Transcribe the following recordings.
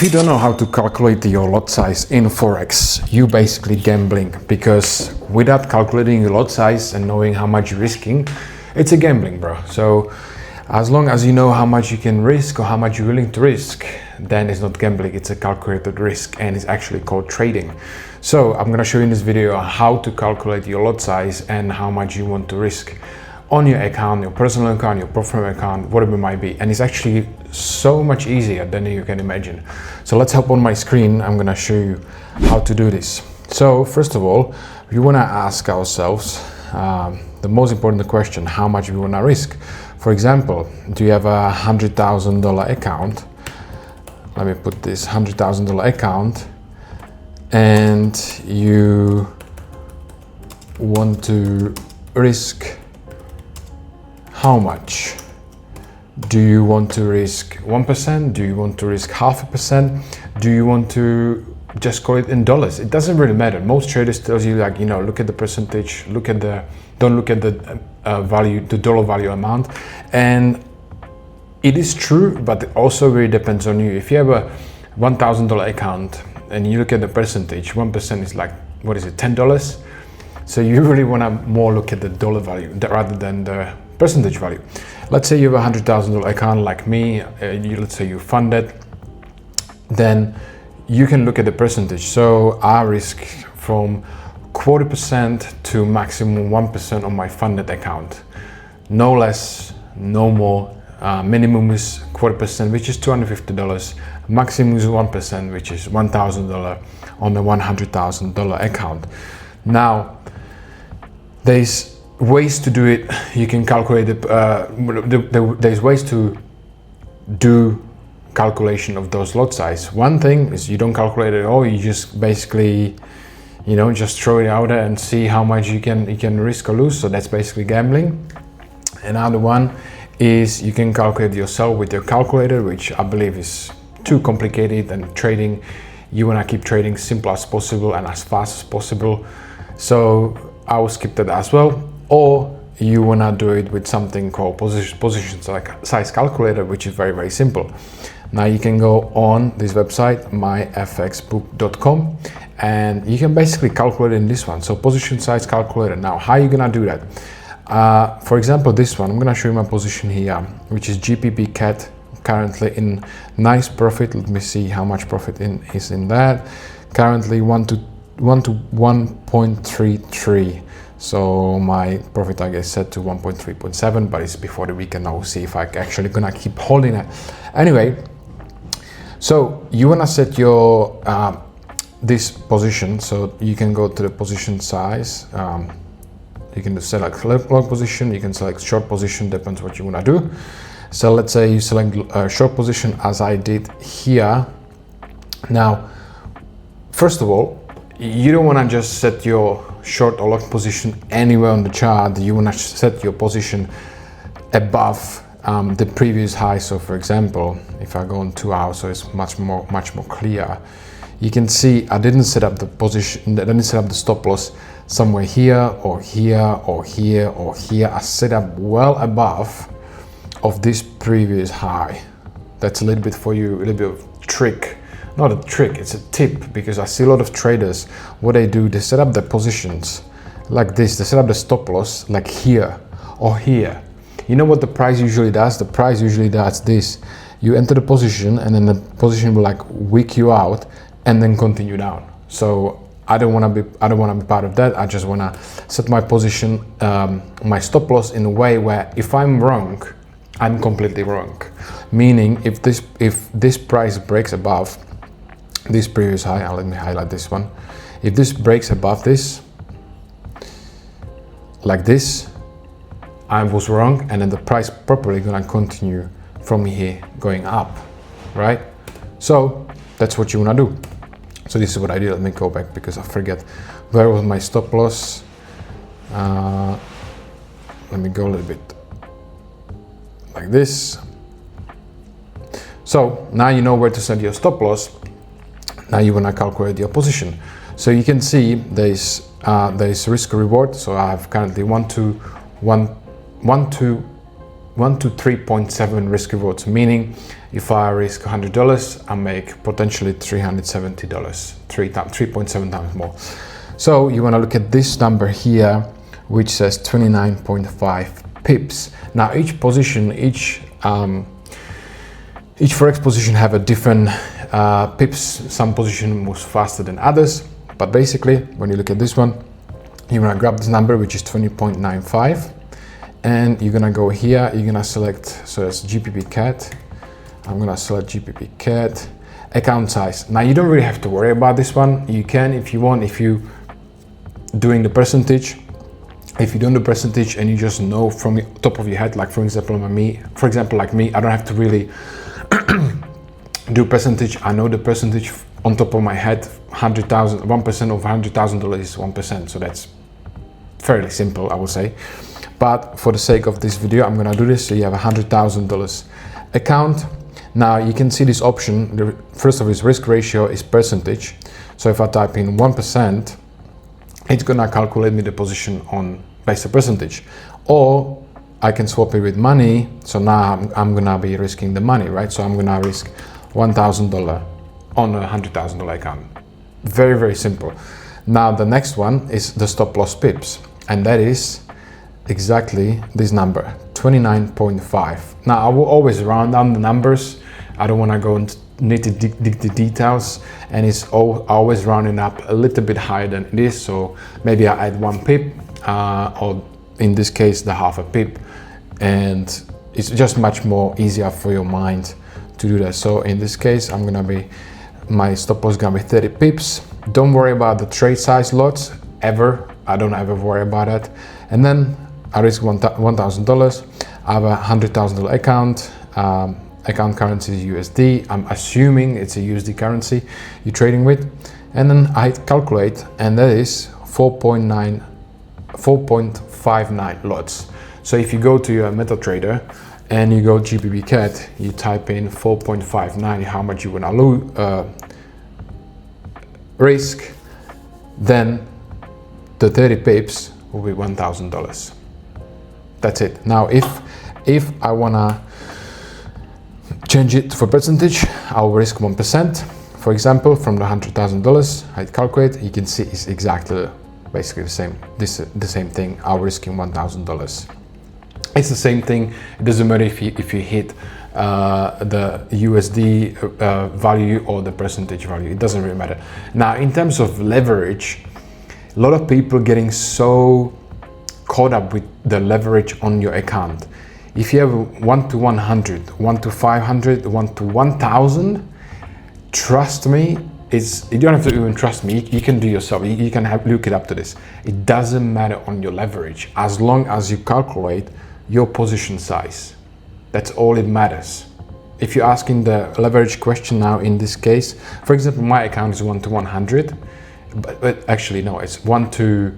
If you don't know how to calculate your lot size in Forex, you basically gambling, because without calculating your lot size and knowing how much you're risking, it's a gambling, bro. So as long as you know how much you can risk or how much you're willing to risk, then it's not gambling, it's a calculated risk, and it's actually called trading. So I'm gonna show you in this video how to calculate your lot size and how much you want to risk on your account, your personal account, your professional account, whatever it might be. And it's actually so much easier than you can imagine. So let's hop on my screen. I'm gonna show you how to do this. So first of all, we wanna ask ourselves the most important question: how much we wanna risk. For example, do you have a $100,000 account? Let me put this $100,000 account, and you want to risk how much? Do you want to risk 1%? Do you want to risk 0.5%? Do you want to just call it in dollars? It doesn't really matter. Most traders tells you, like, you know, look at the percentage, don't look at the value, the dollar value amount. And it is true, but it also really depends on you. If you have a $1,000 account and you look at the percentage, 1% is like, what is it, $10? So you really want to more look at the dollar value rather than the percentage value. Let's say you have a $100,000 account like me, let's say you fund it, then you can look at the percentage. So I risk from 0.25% to maximum 1% on my funded account. No less, no more. Minimum is 0.25%, which is $250. Maximum is 1%, which is $1,000 on the $100,000 account. Now, there's ways to do it. You can calculate it. There's ways to do calculation of those lot size. One thing is you don't calculate it at all. You just basically, you know, just throw it out there and see how much you can risk or lose. So that's basically gambling. Another one is you can calculate yourself with your calculator, which I believe is too complicated. And trading, you want to keep trading simple as possible and as fast as possible. So I will skip that as well. Or you want to do it with something called position size calculator, which is very, very simple. Now you can go on this website, myfxbook.com, and you can basically calculate in this one. So position size calculator. Now, how are you going to do that? For example, this one, I'm going to show you my position here, which is GBP CAD, currently in nice profit. Let me see how much profit is in that. Currently 1 to 1.33. So my profit target is set to 1.3.7, but it's before the weekend. I will see if I actually gonna keep holding it. Anyway, so you wanna set your this position. So you can go to the position size. You can select long position. You can select short position. Depends what you wanna do. So let's say you select short position, as I did here. Now, first of all, you don't want to just set your short or long position anywhere on the chart. You want to set your position above the previous high. So for example, if I go on 2 hours, so it's much more clear. You can see I didn't set up the position, I didn't set up the stop loss somewhere here or here or here or here. I set up well above of this previous high. That's a little bit for you, a little bit of trick. Not a trick, it's a tip, because I see a lot of traders, what they do, they set up their positions like this. They set up the stop loss like here or here. You know what the price usually does? The price usually does this. You enter the position and then the position will like wick you out and then continue down. So I don't want to be part of that. I just want to set my position, my stop loss in a way where if I'm wrong, I'm completely wrong. Meaning if this price breaks above this previous high, let me highlight this one. If this breaks above this, like this, I was wrong, and then the price probably gonna continue from here going up, right? So that's what you wanna do. So this is what I did. Let me go back because I forget where was my stop loss. Let me go a little bit like this. So now you know where to set your stop loss. Now you want to calculate your position. So you can see there's risk reward. So I have currently 1 to 1 to 3.7 risk rewards, meaning if I risk $100, I make potentially $370, 3.7 times more. So you want to look at this number here, which says 29.5 pips. Now each position, each Forex position have a different pips. Some position moves faster than others, but basically when you look at this one, you're gonna grab this number, which is 20.95, and you're gonna go here, you're gonna select, so it's GBP CAD. I'm gonna select GBP CAD, account size. Now you don't really have to worry about this one. You can if you want, if you doing the percentage. If you don't do percentage and you just know from the top of your head, like for example like me, I don't have to really do percentage. I know the percentage on top of my head. 100,000, 1% of $100,000 is 1%, so that's fairly simple, I would say. But for the sake of this video, I'm gonna do this. So you have $100,000 account. Now you can see this option. The first of its risk ratio is percentage. So if I type in 1%, it's gonna calculate me the position on based on percentage. Or I can swap it with money. So now I'm gonna be risking the money, right? So I'm gonna risk $1,000 on a $100,000 account. Very, very simple. Now the next one is the stop loss pips, and that is exactly this number, 29.5. Now I will always round down the numbers. I don't want to go into the details, and it's always rounding up a little bit higher than it is. So maybe I add 1 pip, or in this case the half a pip, and it's just much more easier for your mind to do that. So in this case, my stop loss is gonna be 30 pips. Don't worry about the trade size lots ever. I don't ever worry about that. And then I risk $1,000. I have a $100,000 account. Account currency is USD. I'm assuming it's a USD currency you're trading with. And then I calculate, and that is 4.59 lots. So if you go to your MetaTrader and you go GBP CAD, you type in 4.59, how much you wanna risk, then the 30 pips will be $1,000. That's it. Now if I wanna change it for percentage, I'll risk 1%. For example, from the $100,000, I calculate, you can see it's exactly basically the same thing. I'm risking $1,000. It's the same thing. It doesn't matter if you hit the USD value or the percentage value. It doesn't really matter. Now, in terms of leverage, a lot of people getting so caught up with the leverage on your account. If you have 1 to 100, 1 to 500, 1 to 1,000, trust me, you don't have to even trust me. You can do yourself. You can look it up to this. It doesn't matter on your leverage as long as you calculate your position size. That's all it matters. If you're asking the leverage question now in this case, for example, my account is 1 to 100, but actually no, it's 1 to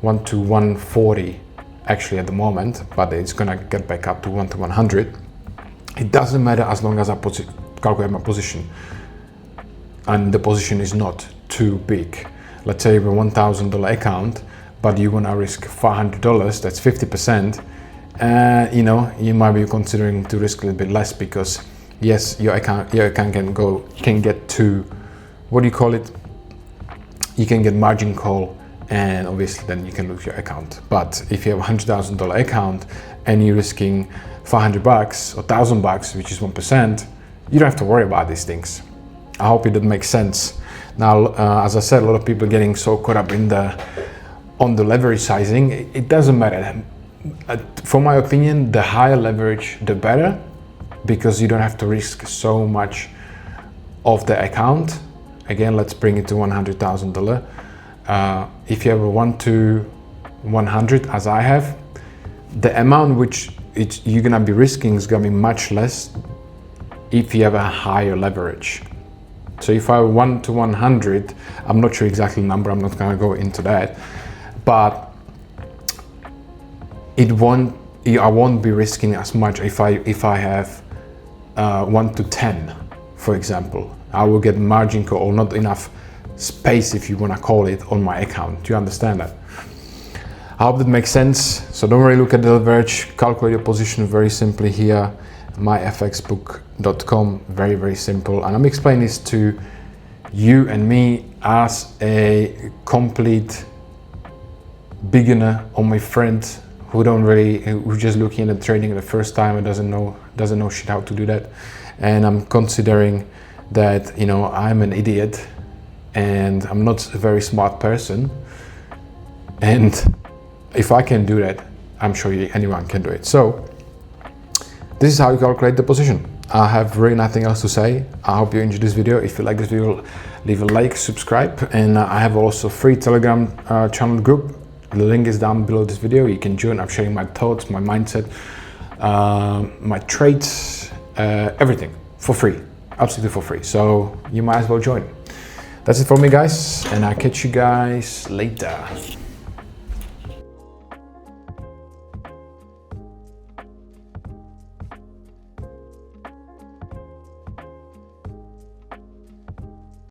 140 actually at the moment, but it's gonna get back up to 1 to 100. It doesn't matter as long as I calculate my position and the position is not too big. Let's say you have a $1,000 account, but you wanna risk $500, that's 50%. You might be considering to risk a little bit less because yes, your account can get to, what do you call it? You can get margin call, and obviously then you can lose your account. But if you have a $100,000 account and you're risking $500 or $1,000, which is 1%, you don't have to worry about these things. I hope it makes sense. Now, as I said, a lot of people getting so caught up on the leverage sizing. It doesn't matter. From my opinion, the higher leverage, the better, because you don't have to risk so much of the account. Again, let's bring it to $100,000. If you have a 1 to 100, as I have, the amount which you're gonna be risking is gonna be much less if you have a higher leverage. So if I have 1 to 100, I'm not sure exactly the number, I'm not gonna go into that, but I won't be risking as much if I have 1 to 10, for example. I will get margin call or not enough space, if you want to call it, on my account. Do you understand that? I hope that makes sense. So don't really look at the leverage, calculate your position very simply here, myfxbook.com, very, very simple. And I'm explaining this to you and me as a complete beginner or my friend who's just looking at trading the first time and doesn't know shit how to do that. And I'm considering that, you know, I'm an idiot and I'm not a very smart person. And if I can do that, I'm sure anyone can do it. So this is how you calculate the position. I have really nothing else to say. I hope you enjoyed this video. If you like this video, leave a like, subscribe, and I have also a free Telegram channel group. The link is down below this video. You can join. I'm sharing my thoughts, my mindset, my trades, everything for free, absolutely for free. So you might as well join. That's it for me, guys, and I'll catch you guys later.